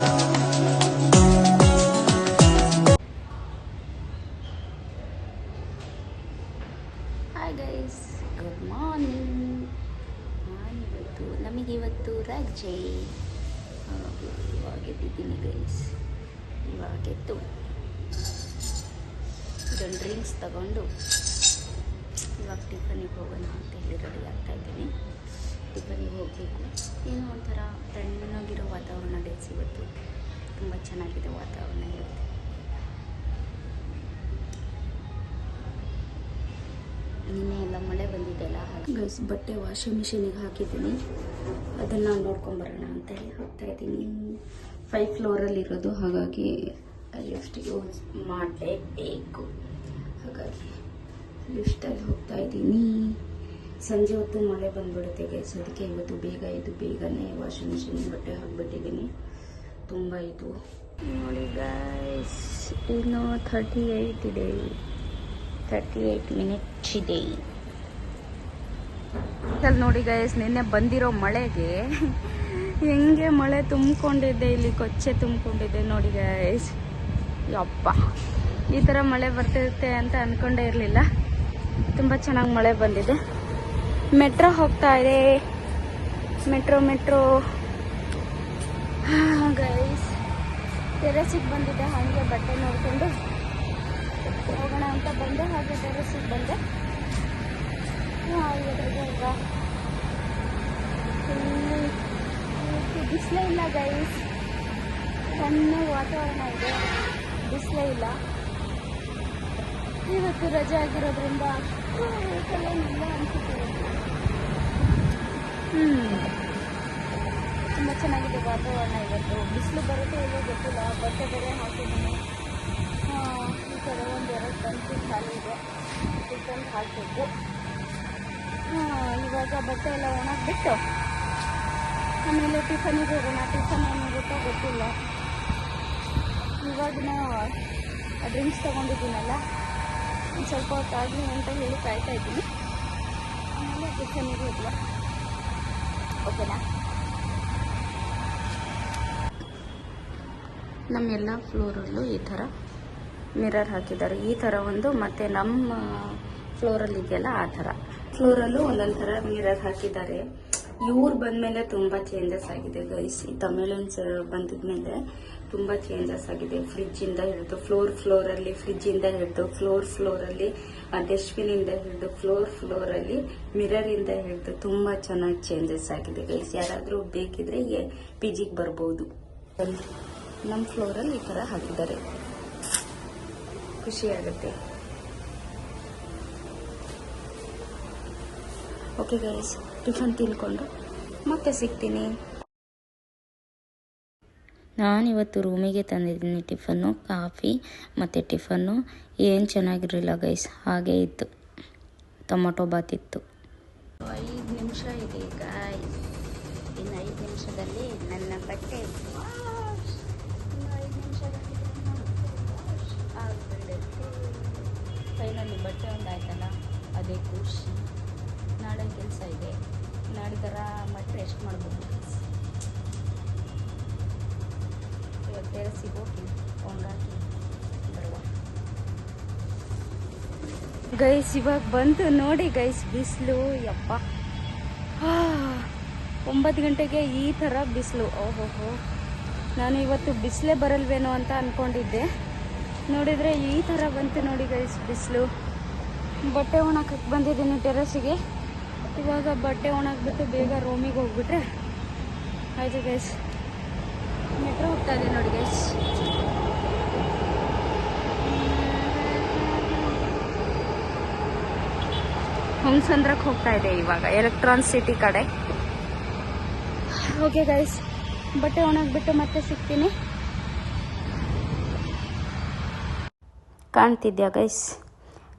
Hi guys, good morning. ನಮಗಿವತ್ತು ರಜೆ. ಇವಾಗಿದ್ದೀನಿ ಗೈಸ್. ಇವಾಗೆದ್ದು ಇದೊಂದು ಡ್ರಿಂಕ್ಸ್ ತಗೊಂಡು ಇವಾಗ ಟಿಫನಿಗೆ ಹೋಗೋಣ ಅಂತ ಹೇಳಿ ರೆಡಿ ಆಗ್ತಾಯಿದ್ದೀನಿ. ಟಿಫನಿಗೆ ಹೋಗಬೇಕು. ಏನೋ ಒಂಥರ ತಣ್ಣಗಿರೋ ವಾತಾವರಣ ಗೈಸ್. ಇವತ್ತು ತುಂಬ ಚೆನ್ನಾಗಿದೆ ವಾತಾವರಣ ಇವತ್ತು. ನಿನ್ನೆ ಎಲ್ಲ ಮಳೆ ಬಂದಿದ್ದೆಲ್ಲ ಗೈಸ್, ಬಟ್ಟೆ ವಾಷಿಂಗ್ ಮಿಷಿನಿಗೆ ಹಾಕಿದ್ದೀನಿ. ಅದನ್ನು ನೋಡ್ಕೊಂಬರೋಣ ಅಂತ ಹೇಳಿ ಹೋಗ್ತಾಯಿದ್ದೀನಿ. 5th ಫ್ಲೋರಲ್ಲಿರೋದು, ಹಾಗಾಗಿ ಲಿಫ್ಟ್ ಯೂಸ್ ಮಾಡಲೇಬೇಕು. ಹಾಗಾಗಿ ಲಿಫ್ಟಲ್ಲಿ ಹೋಗ್ತಾಯಿದ್ದೀನಿ. ಸಂಜೆ ಹೊತ್ತು ಮಳೆ ಬಂದ್ಬಿಡುತ್ತೆ ಗೈಸ್, ಅದಕ್ಕೆ ಇವತ್ತು ಬೇಗ ಇದು ಬೇಗನೆ ವಾಷಿಂಗ್ ಮಿಷಿನಿಗೆ ಬಟ್ಟೆ ಹಾಕ್ಬಿಟ್ಟಿದ್ದೀನಿ. ತುಂಬ ಇದು ನೋಡಿ ಗೈಸ್, ಇನ್ನು 38 ಇದೆ. 38 ಮಿನಿಟ್ಸ್ ಇದೆ. ಅಲ್ಲಿ ನೋಡಿ ಗೈಸ್, ನಿನ್ನೆ ಬಂದಿರೋ ಮಳೆಗೆ ಹೆಂಗೆ ಮಳೆ ತುಂಬಿಕೊಂಡಿದ್ದೆ. ಇಲ್ಲಿ ಕೊಚ್ಚೆ ತುಂಬಿಕೊಂಡಿದ್ದೆ ನೋಡಿ ಗೈಸ್. ಯಪ್ಪ, ಈ ಥರ ಮಳೆ ಬರ್ತಿರುತ್ತೆ ಅಂತ ಅಂದ್ಕೊಂಡೇ ಇರಲಿಲ್ಲ. ತುಂಬ ಚೆನ್ನಾಗಿ ಮಳೆ ಬಂದಿದೆ. ಮೆಟ್ರೋ ಹೋಗ್ತಾ ಇದೆ. Metro guys. ಟೆರೆಸಿಗೆ ಬಂದಿದ್ದೆ, ಹಾಗೆ ಬಟ್ಟೆ ನೋಡಿಕೊಂಡು ಹೋಗೋಣ ಅಂತ ಬಂದೆ. ಹಾಗೆ ಟೆರೆಸಿಗೆ ಬಂದೆ. ಈಗ ಬಿಸಿಲೇ ಇಲ್ಲ ಗೈಸ್, ಸಣ್ಣ ವಾತಾವರಣ ಇದೆ, ಬಿಸಿಲೇ ಇಲ್ಲ. ಇವತ್ತು ರಜೆ ಆಗಿರೋದ್ರಿಂದ ಇಲ್ಲ ಅನ್ಸುತ್ತೆ. ತುಂಬ ಚೆನ್ನಾಗಿದೆ ವಾತಾವರಣ ಇವತ್ತು. ಬಿಸಿಲು ಬರುತ್ತೆ ಇಲ್ಲೋ ಗೊತ್ತಿಲ್ಲ. ಬಟ್ಟೆ ಬೇರೆ ಹಾಕಿದ್ದೀನಿ. ಈ ಕಡೆ ಒಂದೆರಡು ಟಂಕಿ ಖಾಲಿ ಇದೆ, ಟಿಫನ್ ಹಾಕಬೇಕು. ಇವಾಗ ಬಟ್ಟೆ ಎಲ್ಲ ಒಣಗಿಬಿಟ್ಟು ಆಮೇಲೆ ಟಿಫನಿಗೆ ಹೋಗೋಣ. ಟಿಫನ್ ಏನಾಗುತ್ತೋ ಗೊತ್ತಿಲ್ಲ. ಇವಾಗ ಡ್ರಿಂಕ್ಸ್ ತೊಗೊಂಡಿದ್ದೀನಲ್ಲ, ಒಂದು ಸ್ವಲ್ಪ ಹೊತ್ತಾಗಲಿ ಅಂತ ಹೇಳಿ ಕಾಯ್ತಾ ಇದ್ದೀನಿ. ಆಮೇಲೆ ಟಿಫನಿಗೆ ಹೋಗಲ್ಲ. ಓಕೆನಾ? ನಮ್ಮೆಲ್ಲ ಫ್ಲೋರಲ್ಲೂ ಈ ಥರ ಮಿರರ್ ಹಾಕಿದ್ದಾರೆ. ಈ ಥರ ಒಂದು, ಮತ್ತು ನಮ್ಮ ಫ್ಲೋರಲ್ಲಿ ಇದೆಯಲ್ಲ ಆ ಥರ ಫ್ಲೋರಲ್ಲೂ ಒಂದೊಂದು ಥರ ಮಿರರ್ ಹಾಕಿದ್ದಾರೆ. ಇವ್ರು ಬಂದಮೇಲೆ ತುಂಬ ಚೇಂಜಸ್ ಆಗಿದೆ ಗೈಸ್. ಈ ತಮಿಳನ್ಸ್ ಬಂದಿದ್ಮೇಲೆ ತುಂಬ ಚೇಂಜಸ್ ಆಗಿದೆ. ಫ್ರಿಜ್ಜಿಂದ ಹಿಡಿದು ಫ್ಲೋರಲ್ಲಿ ಫ್ರಿಜ್ಜಿಂದ ಹಿಡಿದು ಫ್ಲೋರಲ್ಲಿ ಡಸ್ಟ್ಬಿನಿಂದ ಹಿಡಿದು ಫ್ಲೋರಲ್ಲಿ ಮಿರರಿಂದ ಹಿಡಿದು ತುಂಬ ಚೆನ್ನಾಗಿ ಚೇಂಜಸ್ ಆಗಿದೆ ಗೈಸ್. ಯಾರಾದರೂ ಬೇಕಿದ್ರೆ PGಗೆ ಬರ್ಬೋದು. ನಮ್ಮ ಫ್ಲೋರಲ್ಲಿ ಈ ಥರ ಹಾಕಿದ್ದಾರೆ, ಖುಷಿ ಆಗುತ್ತೆ. ಓಕೆ ಗೈಸ್, ಟಿಫನ್ ತಿನ್ಕೊಂಡು ಮತ್ತೆ ಸಿಗ್ತೀನಿ. ನಾನಿವತ್ತು ರೂಮಿಗೆ ತಂದಿದ್ದೀನಿ ಟಿಫನ್ನು, ಕಾಫಿ ಮತ್ತು ಟಿಫನ್ನು. ಏನು ಚೆನ್ನಾಗಿರಲಿಲ್ಲ ಗೈಸ್, ಹಾಗೇ ಇತ್ತು. ಟೊಮೊಟೊ ಬಾತ್ ಇತ್ತು. 5 ನಿಮಿಷ ಇದೆ ಗೈಸ್. ಇನ್ನು 5 ನಿಮಿಷದಲ್ಲಿ ನನ್ನ ಬಟ್ಟೆ ಆಗಿಬಿಡುತ್ತೆ. ಫೈನಲಿ ಬಟ್ಟೆ ಒಂದಾಯ್ತಲ್ಲ, ಅದೇ ಖುಷಿ. ನಾಳೆ ಕೆಲಸ ಇದೆ. ನಾಡಿದರ ಮತ್ತೆ ರೆಸ್ಟ್ ಮಾಡ್ಬೋದು. ಇವತ್ತು ಟೆರೆಸಿಗೆ ಹೋಗಿ ಒಣಗಾಕಿ ಬರುವ ಗೈಸ್. ಇವಾಗ ಬಂತು ನೋಡಿ ಗೈಸ್ ಬಿಸಿಲು. ಯಪ್ಪ, 9 ಗಂಟೆಗೆ ಈ ಥರ ಬಿಸಿಲು. ಓಹೋಹೋ, ನಾನು ಇವತ್ತು ಬಿಸಿಲೇ ಬರಲ್ವೇನೋ ಅಂತ ಅಂದ್ಕೊಂಡಿದ್ದೆ. ನೋಡಿದರೆ ಈ ಥರ ಬಂತು ನೋಡಿ ಗೈಸ್ ಬಿಸಿಲು. ಬಟ್ಟೆ ಒಣಗಕ್ಕೆ ಬಂದಿದ್ದೀನಿ ಟೆರೆಸಿಗೆ. ಇವಾಗ ಬಟ್ಟೆ ಒಣಗಿಬಿಟ್ಟು ಬೇಗ ರೂಮಿಗೆ ಹೋಗ್ಬಿಟ್ರೆ ಆಯಿತು ಗೈಸ್. ಮೆಟ್ರೋ ಹೋಗ್ತಾ ಇದೆ ನೋಡಿ ಗೈಸ್. ಹೊಂಸಂದ್ರಕ್ಕೆ ಹೋಗ್ತಾ ಇದೆ ಇವಾಗ, ಎಲೆಕ್ಟ್ರಾನ್ ಸಿಟಿ ಕಡೆ. ಓಕೆ ಗೈಸ್, ಬಟ್ಟೆ ಒಣಗಿಬಿಟ್ಟು ಮತ್ತೆ ಸಿಗ್ತೀನಿ. ಕಾಣ್ತಿದ್ಯಾ ಗೈಸ್?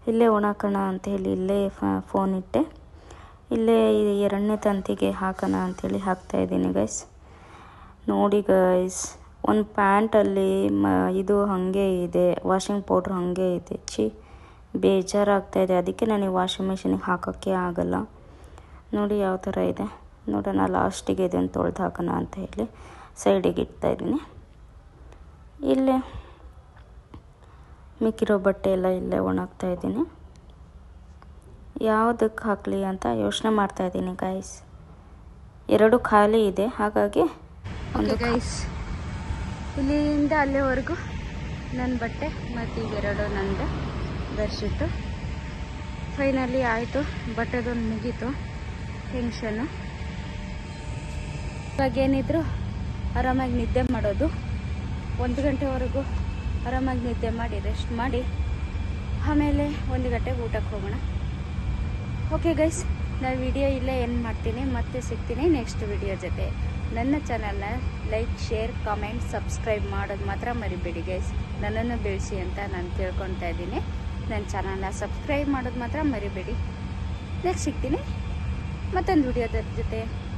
ಇಲ್ಲೇ ಒಣಕೋಣ ಅಂತ ಹೇಳಿ ಇಲ್ಲೇ ಫೋನ್ ಇಟ್ಟೆ. ಇಲ್ಲೇ 2ನೇ ತಂತಿಗೆ ಹಾಕೋಣ ಅಂಥೇಳಿ ಹಾಕ್ತಾಯಿದ್ದೀನಿ ಗೈಸ್. ನೋಡಿ ಗೈಸ್, ಒಂದು ಪ್ಯಾಂಟಲ್ಲಿ ಇದು ಹಾಗೆ ಇದೆ, ವಾಷಿಂಗ್ ಪೌಡ್ರ್ ಹಾಗೆ ಇದೆ. ಬೇಜಾರಾಗ್ತಾಯಿದೆ. ಅದಕ್ಕೆ ನನಗೆ ವಾಷಿಂಗ್ ಮಿಷಿನಿಗೆ ಹಾಕೋಕ್ಕೆ ಆಗಲ್ಲ. ನೋಡಿ ಯಾವ ಥರ ಇದೆ. ನೋಡೋಣ, ಲಾಸ್ಟಿಗೆ ಇದನ್ನು ತೊಳೆದು ಹಾಕೋಣ ಅಂತ ಹೇಳಿ ಸೈಡಿಗೆ ಇಡ್ತಾಯಿದ್ದೀನಿ. ಇಲ್ಲೇ ಮಿಕ್ಕಿರೋ ಬಟ್ಟೆ ಎಲ್ಲ ಇಲ್ಲೇ ಒಣಗ್ತಾ ಇದ್ದೀನಿ. ಯಾವುದಕ್ಕೆ ಹಾಕಲಿ ಅಂತ ಯೋಚನೆ ಮಾಡ್ತಾ ಇದ್ದೀನಿ ಗೈಸ್. 2 ಖಾಲಿ ಇದೆ, ಹಾಗಾಗಿ ಒಂದು ಗೈಸ್ ಇಲ್ಲಿಂದ ಅಲ್ಲಿವರೆಗೂ ನನ್ನ ಬಟ್ಟೆ ಮತ್ತು ಇವೆರಡು ನಂದು ಬೆಡ್ಶೀಟು ಫೈನಲಿ ಆಯಿತು. ಬಟ್ಟೆದೊಂದು ಮುಗೀತು ಟೆನ್ಷನ್ನು. ಇವಾಗೇನಿದ್ರು ಆರಾಮಾಗಿ ನಿದ್ದೆ ಮಾಡೋದು. 1 ಗಂಟೆವರೆಗೂ ಆರಾಮಾಗಿ ನಿದ್ದೆ ಮಾಡಿ ರೆಸ್ಟ್ ಮಾಡಿ ಆಮೇಲೆ 1 ಗಂಟೆಗೆ ಊಟಕ್ಕೆ ಹೋಗೋಣ. ಓಕೆ ಗೈಸ್, ನಾನು ವಿಡಿಯೋ ಇಲ್ಲೇ ಏನು ಮಾಡ್ತೀನಿ, ಮತ್ತೆ ಸಿಗ್ತೀನಿ ನೆಕ್ಸ್ಟ್ ವಿಡಿಯೋ ಜೊತೆ. ನನ್ನ ಚಾನಲ್ನ ಲೈಕ್, ಶೇರ್, ಕಾಮೆಂಟ್, ಸಬ್ಸ್ಕ್ರೈಬ್ ಮಾಡೋದು ಮಾತ್ರ ಮರಿಬೇಡಿ ಗೈಸ್. ನನ್ನನ್ನು ಬೆಳೆಸಿ ಅಂತ ನಾನು ಕೇಳ್ಕೊತಾ ಇದ್ದೀನಿ. ನನ್ನ ಚಾನಲ್ನ ಸಬ್ಸ್ಕ್ರೈಬ್ ಮಾಡೋದು ಮಾತ್ರ ಮರಿಬೇಡಿ. ನೆಕ್ಸ್ಟ್ ಸಿಗ್ತೀನಿ ಮತ್ತೊಂದು ವಿಡಿಯೋದ ಜೊತೆ.